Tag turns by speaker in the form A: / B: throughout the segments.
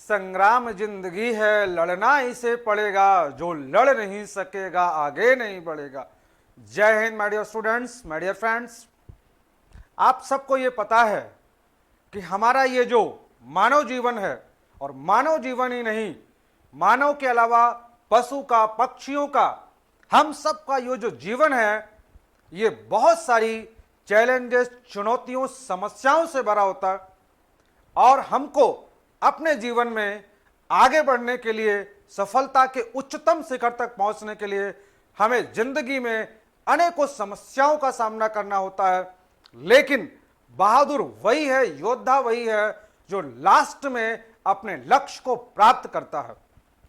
A: संग्राम जिंदगी है, लड़ना इसे पड़ेगा, जो लड़ नहीं सकेगा आगे नहीं बढ़ेगा। जय Hind my dear students, my dear friends. आप सबको ये पता है कि हमारा ये जो मानव जीवन है, और मानव जीवन ही नहीं, मानव के अलावा पशु का, पक्षियों का, हम सब का ये जो जीवन है, ये बहुत सारी चैलेंजेस, चुनौतियों, समस्याओं से भरा होता है। और हमको अपने जीवन में आगे बढ़ने के लिए, सफलता के उच्चतम शिखर तक पहुंचने के लिए हमें जिंदगी में अनेकों समस्याओं का सामना करना होता है। लेकिन बहादुर वही है, योद्धा वही है जो लास्ट में अपने लक्ष्य को प्राप्त करता है।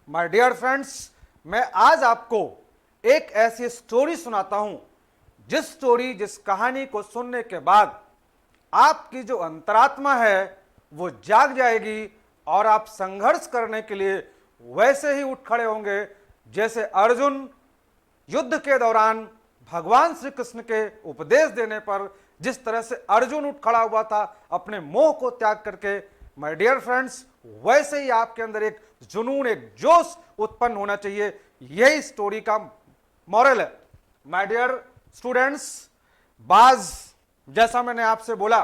A: माय डियर फ्रेंड्स, मैं आज आपको एक ऐसी स्टोरी सुनाता हूं, जिस कहानी को सुनने के बाद आपकी जो अंतरात्मा है वो जाग जाएगी और आप संघर्ष करने के लिए वैसे ही उठ खड़े होंगे जैसे अर्जुन युद्ध के दौरान भगवान श्री कृष्ण के उपदेश देने पर जिस तरह से अर्जुन उठ खड़ा हुआ था अपने मोह को त्याग करके। माय डियर फ्रेंड्स, वैसे ही आपके अंदर एक जुनून, एक जोश उत्पन्न होना चाहिए। यही स्टोरी का मॉरल है। माय डियर स्टूडेंट्स, बाज, जैसा मैंने आपसे बोला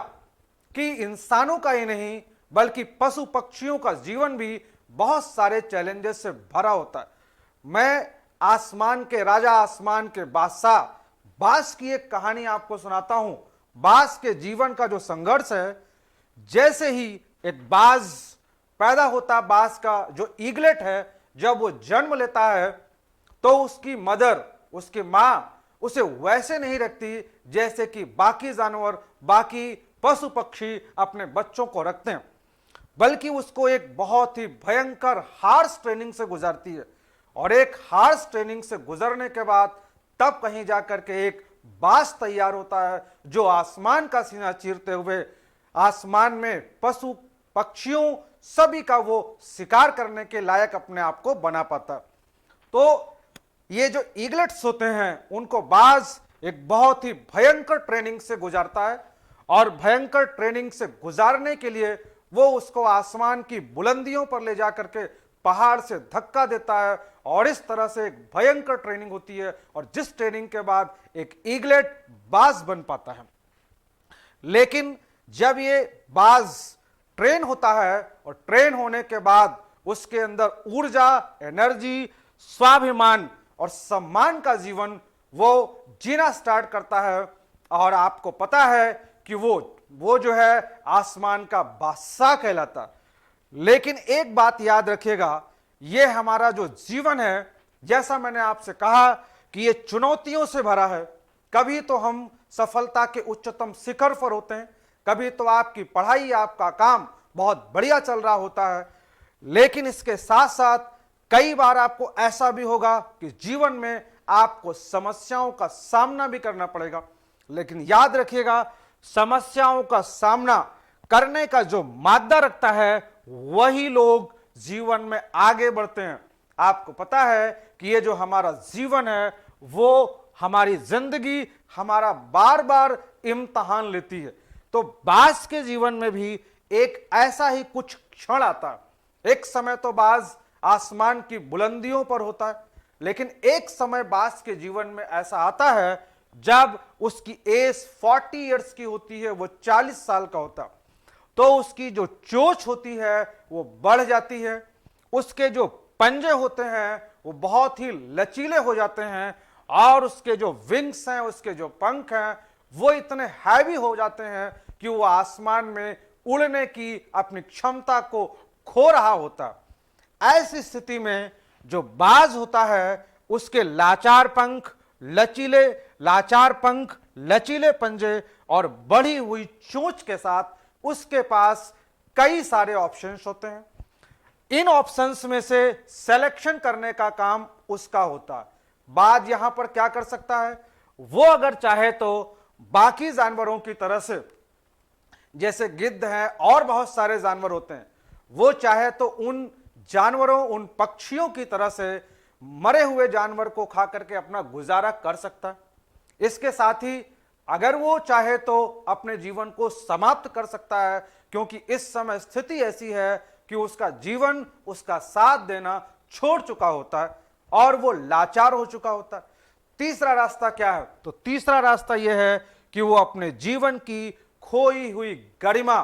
A: कि इंसानों का ही नहीं बल्कि पशु पक्षियों का जीवन भी बहुत सारे चैलेंजेस से भरा होता है। मैं आसमान के राजा, आसमान के बादशाह बाज की एक कहानी आपको सुनाता हूं। बाज के जीवन का जो संघर्ष है, जैसे ही एक बाज पैदा होता, बाज का जो ईगलेट है, जब वो जन्म लेता है तो उसकी मदर, उसकी मां उसे वैसे नहीं रखती जैसे कि बाकी जानवर, बाकी पशु पक्षी अपने बच्चों को रखते हैं, बल्कि उसको एक बहुत ही भयंकर हार्श ट्रेनिंग से गुजरती है। और एक हार्श ट्रेनिंग से गुजरने के बाद तब कहीं जाकर के एक बाज तैयार होता है जो आसमान का सीना चीरते हुए आसमान में पशु पक्षियों सभी का वो शिकार करने के लायक अपने आप को बना पाता है। तो ये जो ईगलेट्स होते हैं उनको बाज एक बहुत ही भयंकर ट्रेनिंग से गुजारता है, और भयंकर ट्रेनिंग से गुजारने के लिए वो उसको आसमान की बुलंदियों पर ले जाकर के पहाड़ से धक्का देता है, और इस तरह से एक भयंकर ट्रेनिंग होती है, और जिस ट्रेनिंग के बाद एक ईगलेट बाज बन पाता है। लेकिन जब ये बाज ट्रेन होता है और ट्रेन होने के बाद उसके अंदर ऊर्जा, एनर्जी, स्वाभिमान और सम्मान का जीवन वो जीना स्टार्ट करता है। और आपको पता है कि वो जो है आसमान का बादशाह कहलाता। लेकिन एक बात याद रखिएगा, ये हमारा जो जीवन है, जैसा मैंने आपसे कहा कि ये चुनौतियों से भरा है। कभी तो हम सफलता के उच्चतम शिखर पर होते हैं, कभी तो आपकी पढ़ाई, आपका काम बहुत बढ़िया चल रहा होता है। लेकिन इसके साथ साथ कई बार आपको ऐसा भी होगा कि जीवन में आपको समस्याओं का सामना भी करना पड़ेगा। लेकिन याद रखिएगा, समस्याओं का सामना करने का जो मादा रखता है वही लोग जीवन में आगे बढ़ते हैं। आपको पता है कि ये जो हमारा जीवन है, वो हमारी जिंदगी हमारा बार बार इम्तिहान लेती है। तो बाज के जीवन में भी एक ऐसा ही कुछ क्षण आता है। एक समय तो बाज आसमान की बुलंदियों पर होता है, लेकिन एक समय बाज के जीवन में ऐसा आता है जब उसकी एज 40 इयर्स की होती है, वो 40 साल का होता है। तो उसकी जो चोंच होती है वो बढ़ जाती है, उसके जो पंजे होते हैं वो बहुत ही लचीले हो जाते हैं, और उसके जो विंग्स हैं, उसके जो पंख हैं, वो इतने हैवी हो जाते हैं कि वो आसमान में उड़ने की अपनी क्षमता को खो रहा होता है। ऐसी स्थिति में जो बाज होता है, उसके लाचार पंख, लचीले पंजे और बढ़ी हुई चोंच के साथ उसके पास कई सारे ऑप्शंस होते हैं। इन ऑप्शंस में से सिलेक्शन करने का काम उसका होता है। बाज यहां पर क्या कर सकता है, वो अगर चाहे तो बाकी जानवरों की तरह से, जैसे गिद्ध है और बहुत सारे जानवर होते हैं, वो चाहे तो उन जानवरों, उन पक्षियों की तरह से मरे हुए जानवर को खा करके अपना गुजारा कर सकता है। इसके साथ ही अगर वो चाहे तो अपने जीवन को समाप्त कर सकता है, क्योंकि इस समय स्थिति ऐसी है कि उसका जीवन उसका साथ देना छोड़ चुका होता है और वो लाचार हो चुका होता है। तीसरा रास्ता क्या है? तो तीसरा रास्ता यह है कि वो अपने जीवन की खोई हुई गरिमा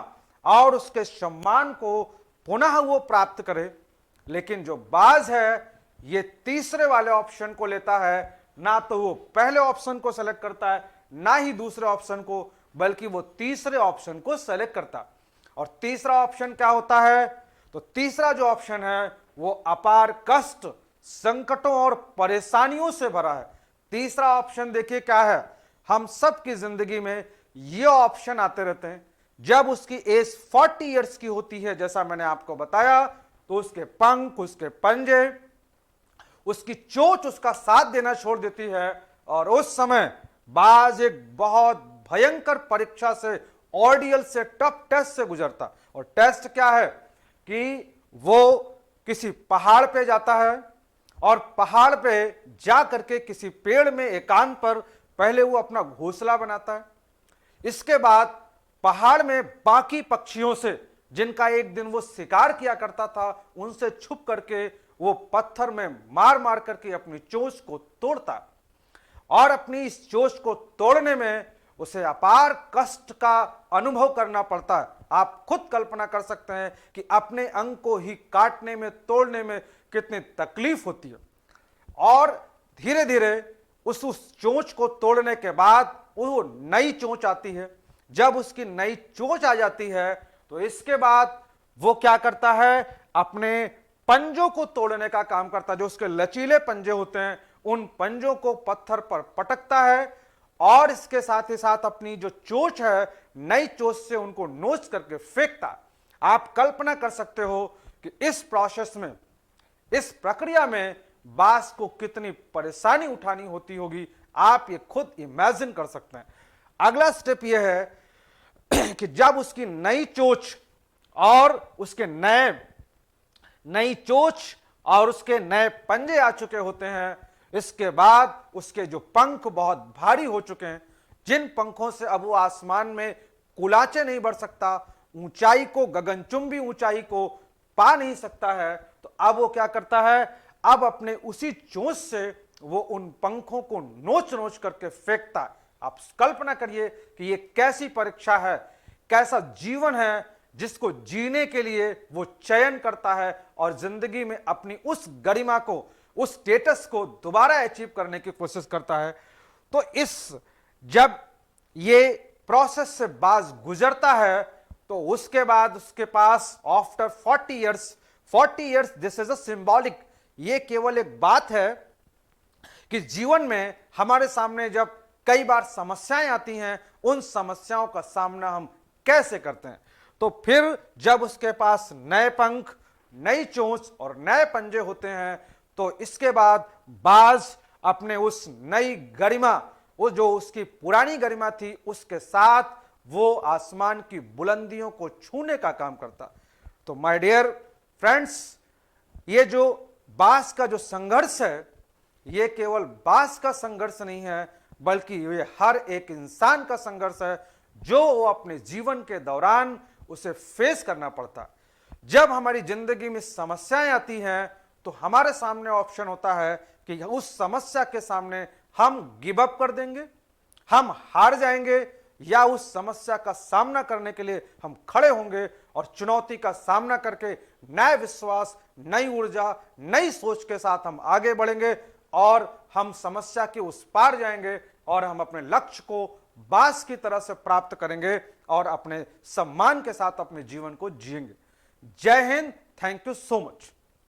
A: और उसके सम्मान को पुनः वो प्राप्त करे। लेकिन जो बाज है ये तीसरे वाले ऑप्शन को लेता है, ना तो वो पहले ऑप्शन को सेलेक्ट करता है ना ही दूसरे ऑप्शन को, बल्कि वो तीसरे ऑप्शन को सेलेक्ट करता है। और तीसरा ऑप्शन क्या होता है? तो तीसरा जो ऑप्शन है वो अपार कष्ट, संकटों और परेशानियों से भरा है। तीसरा ऑप्शन देखिए क्या है, हम सब की जिंदगी में ये ऑप्शन आते रहते हैं। जब उसकी एज 40 इयर्स की होती है, जैसा मैंने आपको बताया, तो उसके पंख, उसके पंजे, उसकी चोंच उसका साथ देना छोड़ देती है और उस समय बाज एक बहुत भयंकर परीक्षा से, ऑर्डियल से, टफ टेस्ट से गुजरता। और टेस्ट क्या है कि वो किसी पहाड़ पे जाता है और पहाड़ पे जा करके किसी पेड़ में एकांत पर पहले वो अपना घोंसला बनाता है। इसके बाद पहाड़ में बाकी पक्षियों से, जिनका एक दिन वो शिकार किया करता था, उनसे छुप करके वो पत्थर में मार मार करके अपनी चोंच को तोड़ता और अपनी इस चोंच को तोड़ने में उसे अपार कष्ट का अनुभव करना पड़ता है। आप खुद कल्पना कर सकते हैं कि अपने अंग को ही काटने में, तोड़ने में कितनी तकलीफ होती है। और धीरे धीरे उस चोंच को तोड़ने के बाद वो नई चोंच आती है। जब उसकी नई चोंच आ जाती है तो इसके बाद वो क्या करता है, अपने पंजों को तोड़ने का काम करता है। जो उसके लचीले पंजे होते हैं, उन पंजों को पत्थर पर पटकता है और इसके साथ ही साथ अपनी जो चोंच है, नई चोंच से उनको नोच करके फेंकता। आप कल्पना कर सकते हो कि इस प्रोसेस में, इस प्रक्रिया में बाज को कितनी परेशानी उठानी होती होगी। आप ये खुद इमेजिन कर सकते हैं। अगला स्टेप यह है कि जब उसकी नई चोंच और उसके नई चोंच और उसके नए पंजे आ चुके होते हैं, इसके बाद उसके जो पंख बहुत भारी हो चुके हैं, जिन पंखों से अब वो आसमान में कुलाचे नहीं बढ़ सकता, ऊंचाई को, गगनचुंबी ऊंचाई को पा नहीं सकता है, तो अब वो क्या करता है, अब अपने उसी चोंच से वो उन पंखों को नोच नोच करके फेंकता है। आप कल्पना करिए कि ये कैसी परीक्षा है, कैसा जीवन है जिसको जीने के लिए वो चयन करता है और जिंदगी में अपनी उस गरिमा को, उस स्टेटस को दोबारा अचीव करने की कोशिश करता है। तो जब ये प्रोसेस से बाज गुजरता है तो उसके बाद उसके पास after 40 years this is a symbolic, ये केवल एक बात है कि जीवन में हमारे सामने जब कई बार समस्याएं आती हैं, उन समस्याओं का सामना हम कैसे करते हैं। तो फिर जब उसके पास नए पंख, नई चोंच और नए पंजे होते हैं, तो इसके बाद बाज अपने उस नई गरिमा, वो जो उसकी पुरानी गरिमा थी, उसके साथ वो आसमान की बुलंदियों को छूने का काम करता। तो माय डियर फ्रेंड्स, ये जो बाज का जो संघर्ष है, ये केवल बाज का संघर्ष नहीं है, बल्कि ये हर एक इंसान का संघर्ष है जो वो अपने जीवन के दौरान उसे फेस करना पड़ता। जब हमारी जिंदगी में समस्याएं आती हैं तो हमारे सामने ऑप्शन होता है कि उस समस्या के सामने हम गिव अप कर देंगे, हम हार जाएंगे, या उस समस्या का सामना करने के लिए हम खड़े होंगे और चुनौती का सामना करके नए विश्वास, नई ऊर्जा, नई सोच के साथ हम आगे बढ़ेंगे और हम समस्या के उस पार जाएंगे और हम अपने लक्ष्य को बाज की तरह से प्राप्त करेंगे और अपने सम्मान के साथ अपने जीवन को जिएंगे। जय Hind, thank you so much.